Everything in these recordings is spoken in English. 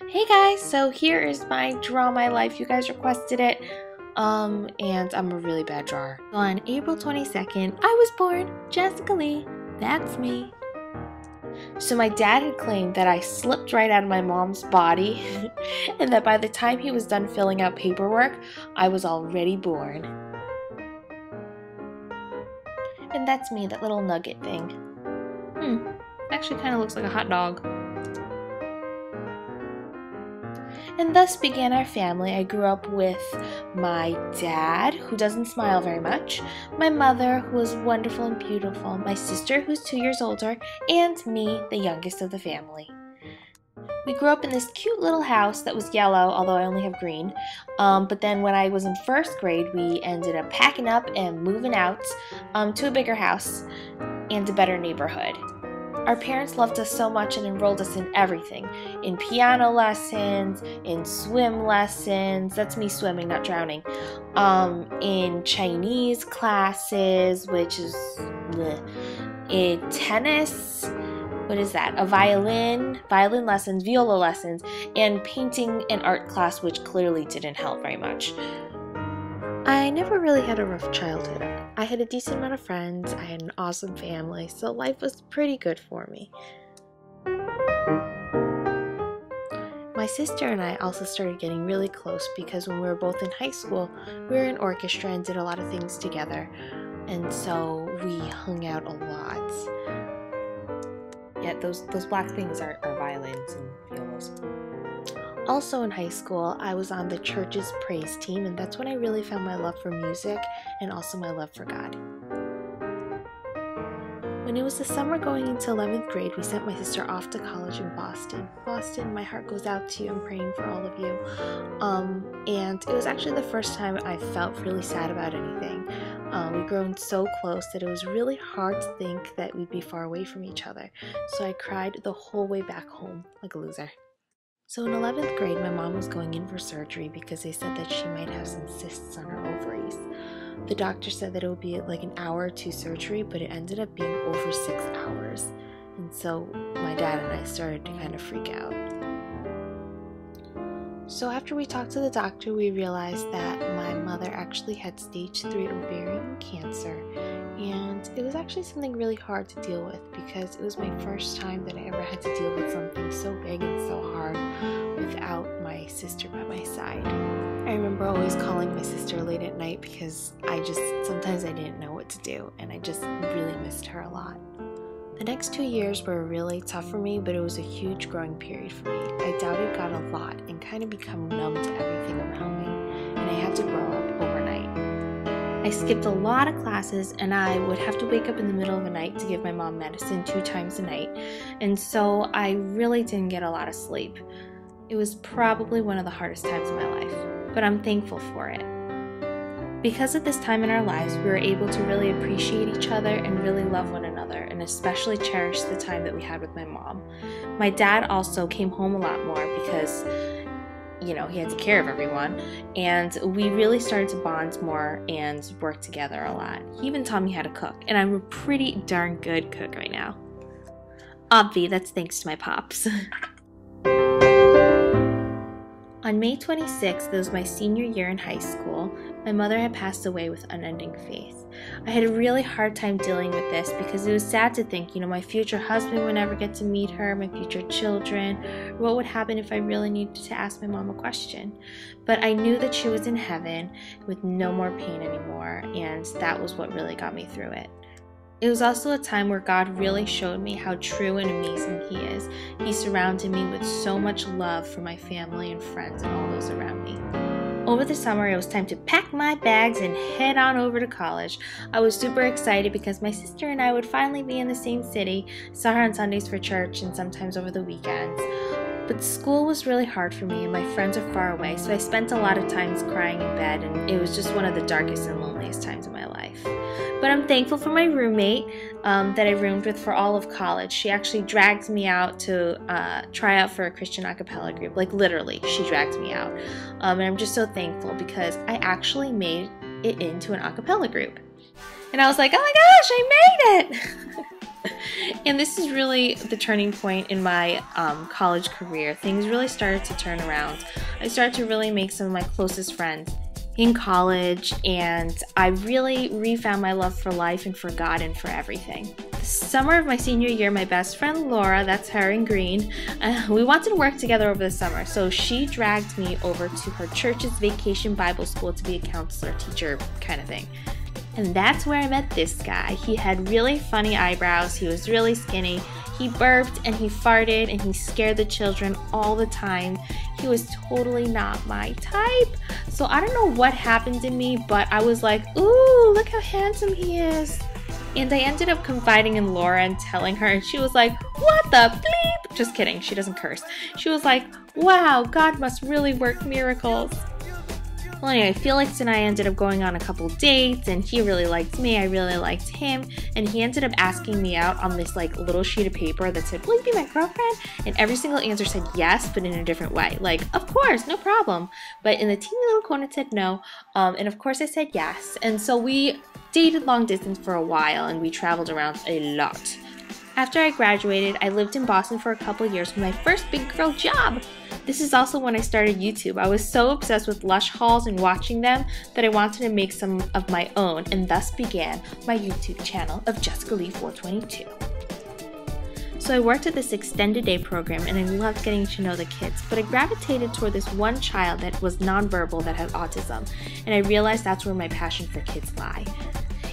Hey guys, so here is my Draw My Life. You guys requested it, and I'm a really bad drawer. On April 22nd, I was born Jessica Lee. That's me. So my dad had claimed that I slipped right out of my mom's body and that by the time he was done filling out paperwork, I was already born. And that's me, that little nugget thing. Actually kind of looks like a hot dog. And thus began our family. I grew up with my dad, who doesn't smile very much, my mother, who was wonderful and beautiful, my sister, who's 2 years older, and me, the youngest of the family. We grew up in this cute little house that was yellow, although I only have green. But then when I was in first grade, we ended up packing up and moving out to a bigger house and a better neighborhood. Our parents loved us so much and enrolled us in everything. In piano lessons, in swim lessons, that's me swimming, not drowning, in Chinese classes, which is in tennis, what is that, a violin lessons, viola lessons, and painting and art class, which clearly didn't help very much. I never really had a rough childhood. I had a decent amount of friends, I had an awesome family, so life was pretty good for me. My sister and I also started getting really close because when we were both in high school, we were in orchestra and did a lot of things together, and so we hung out a lot. Yeah, those black things are violins and violas. Also in high school, I was on the church's praise team, and that's when I really found my love for music and also my love for God. When it was the summer going into 11th grade, we sent my sister off to college in Boston. Boston, my heart goes out to you. I'm praying for all of you. And it was actually the first time I felt really sad about anything. We'd grown so close that it was really hard to think that we'd be far away from each other. So I cried the whole way back home like a loser. So in 11th grade, my mom was going in for surgery because they said that she might have some cysts on her ovaries. The doctor said that it would be like an hour or two surgery, but it ended up being over 6 hours. And so my dad and I started to kind of freak out. So after we talked to the doctor, we realized that my mother actually had stage 3 ovarian cancer. And it was actually something really hard to deal with because it was my first time that I ever had to deal with something so big and so hard without my sister by my side. I remember always calling my sister late at night because sometimes I didn't know what to do, and I just really missed her a lot. The next 2 years were really tough for me, but it was a huge growing period for me. I doubted God a lot and kind of become numb to everything around me, and I had to grow up overnight. I skipped a lot of classes, and I would have to wake up in the middle of the night to give my mom medicine 2 times a night, and so I really didn't get a lot of sleep. It was probably one of the hardest times of my life, but I'm thankful for it. Because of this time in our lives, we were able to really appreciate each other and really love one another, and especially cherish the time that we had with my mom. My dad also came home a lot more because, he had to take care of everyone, and we really started to bond more and work together a lot. He even taught me how to cook, and I'm a pretty darn good cook right now. Obvi, that's thanks to my pops. On May 26th, that was my senior year in high school, my mother had passed away with unending faith. I had a really hard time dealing with this because it was sad to think, my future husband would never get to meet her, my future children, or what would happen if I really needed to ask my mom a question. But I knew that she was in heaven with no more pain anymore, and that was what really got me through it. It was also a time where God really showed me how true and amazing He is. He surrounded me with so much love for my family and friends and all those around me. Over the summer, it was time to pack my bags and head on over to college. I was super excited because my sister and I would finally be in the same city, saw her on Sundays for church and sometimes over the weekends. But school was really hard for me and my friends are far away, so I spent a lot of times crying in bed, and it was just one of the darkest and loneliest times of my life. But I'm thankful for my roommate that I roomed with for all of college. She actually dragged me out to try out for a Christian a cappella group. Like literally, she dragged me out. And I'm just so thankful because I actually made it into an a cappella group. And I was like, oh my gosh, I made it! And this is really the turning point in my college career. Things really started to turn around. I started to really make some of my closest friends in college, and I really refound my love for life and for God and for everything. The summer of my senior year, my best friend Laura, that's her in green, we wanted to work together over the summer, so she dragged me over to her church's vacation Bible school to be a counselor, teacher kind of thing. And that's where I met this guy. He had really funny eyebrows, he was really skinny, he burped and he farted and he scared the children all the time. He was totally not my type. So I don't know what happened in me, but I was like, ooh, look how handsome he is. And I ended up confiding in Laura and telling her, and she was like, what the bleep? Just kidding, she doesn't curse. She was like, wow, God must really work miracles. Well, anyway, Felix and I ended up going on a couple dates, and he really liked me, I really liked him, and he ended up asking me out on this like little sheet of paper that said, will you be my girlfriend? And every single answer said yes, but in a different way. Like, of course, no problem. But in the teeny little corner it said no, and of course I said yes. And so we dated long distance for a while, and we traveled around a lot. After I graduated, I lived in Boston for a couple years with my first big girl job. This is also when I started YouTube. I was so obsessed with Lush hauls and watching them that I wanted to make some of my own, and thus began my YouTube channel of jessicalee422. So I worked at this extended day program and I loved getting to know the kids, but I gravitated toward this one child that was nonverbal that had autism, and I realized that's where my passion for kids lie.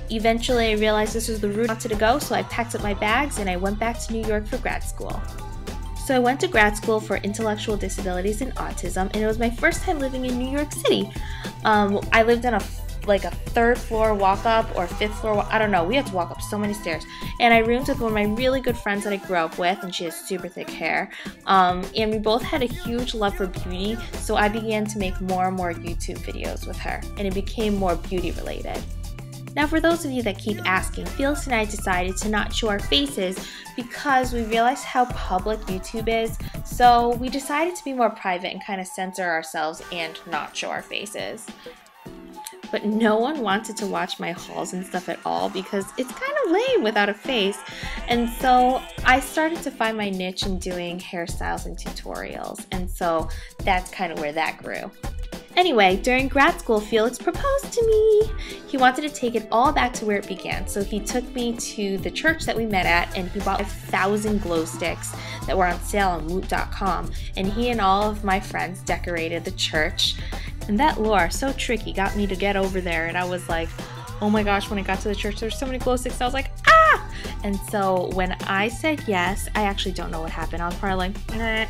Eventually I realized this was the route I wanted to go, so I packed up my bags and I went back to New York for grad school. So I went to grad school for intellectual disabilities and autism, and it was my first time living in New York City. I lived on a third floor walk up or fifth floor, I don't know, we had to walk up so many stairs. And I roomed with one of my really good friends that I grew up with, and she has super thick hair. And we both had a huge love for beauty, so I began to make more and more YouTube videos with her, and it became more beauty related. Now, for those of you that keep asking, Felix and I decided to not show our faces because we realized how public YouTube is, so we decided to be more private and kind of censor ourselves and not show our faces. But no one wanted to watch my hauls and stuff at all because it's kind of lame without a face, and so I started to find my niche in doing hairstyles and tutorials, and so that's kind of where that grew. Anyway, during grad school, Felix proposed to me. He wanted to take it all back to where it began, so he took me to the church that we met at, and he bought 1,000 glow sticks that were on sale on Woot.com, and he and all of my friends decorated the church. And that lure, so tricky, got me to get over there, and I was like, oh my gosh, when I got to the church, there were so many glow sticks, I was like, ah! And so when I said yes, I actually don't know what happened. I was probably like, nah.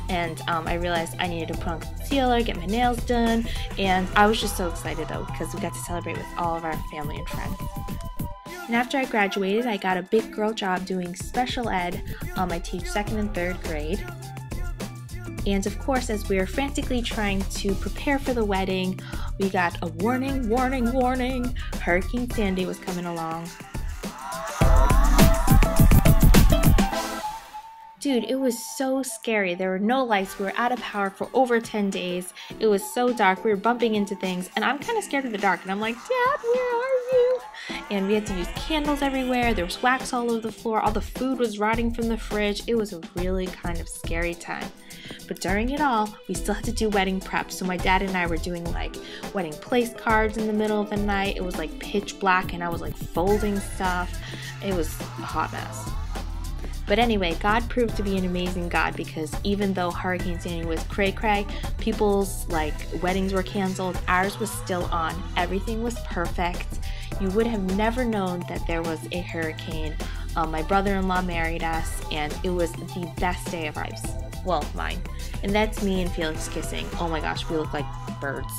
And I realized I needed to put on concealer, get my nails done, and I was just so excited though because we got to celebrate with all of our family and friends. And after I graduated, I got a big girl job doing special ed. I teach 2nd and 3rd grade. And of course, as we were frantically trying to prepare for the wedding, we got a warning, warning, warning. Hurricane Sandy was coming along. Dude, it was so scary. There were no lights. We were out of power for over 10 days. It was so dark. We were bumping into things, and I'm kind of scared of the dark. And I'm like, Dad, where are you? And we had to use candles everywhere. There was wax all over the floor. All the food was rotting from the fridge. It was a really kind of scary time. But during it all, we still had to do wedding prep. So my dad and I were doing like wedding place cards in the middle of the night. It was like pitch black, and I was like folding stuff. It was a hot mess. But anyway, God proved to be an amazing God, because even though Hurricane Sandy was cray-cray, people's like weddings were canceled, ours was still on. Everything was perfect. You would have never known that there was a hurricane. My brother-in-law married us, and it was the best day of our lives. Well, mine. And that's me and Felix kissing. Oh my gosh, we look like birds.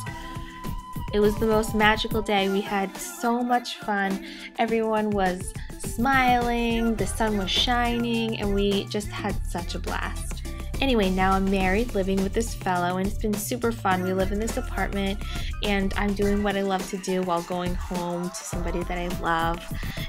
It was the most magical day. We had so much fun. Everyone was smiling, the sun was shining, and we just had such a blast. Anyway, now I'm married, living with this fellow, and it's been super fun. We live in this apartment, and I'm doing what I love to do while going home to somebody that I love.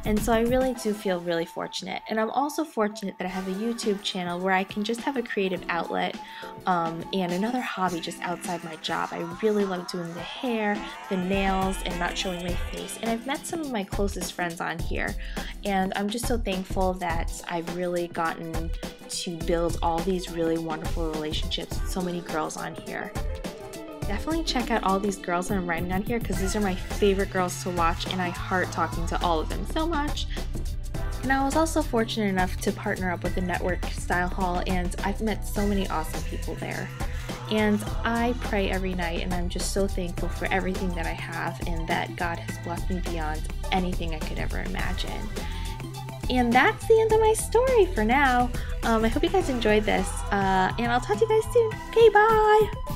And so I really do feel really fortunate. And I'm also fortunate that I have a YouTube channel where I can just have a creative outlet and another hobby just outside my job. I really love doing the hair, the nails, and not showing my face. And I've met some of my closest friends on here, and I'm just so thankful that I've really gotten to build all these really wonderful relationships with so many girls on here. Definitely check out all these girls that I'm writing on here, because these are my favorite girls to watch, and I heart talking to all of them so much. And I was also fortunate enough to partner up with the Network Style Hall, and I've met so many awesome people there. And I pray every night, and I'm just so thankful for everything that I have, and that God has blessed me beyond anything I could ever imagine. And that's the end of my story for now. I hope you guys enjoyed this, and I'll talk to you guys soon. Okay, bye!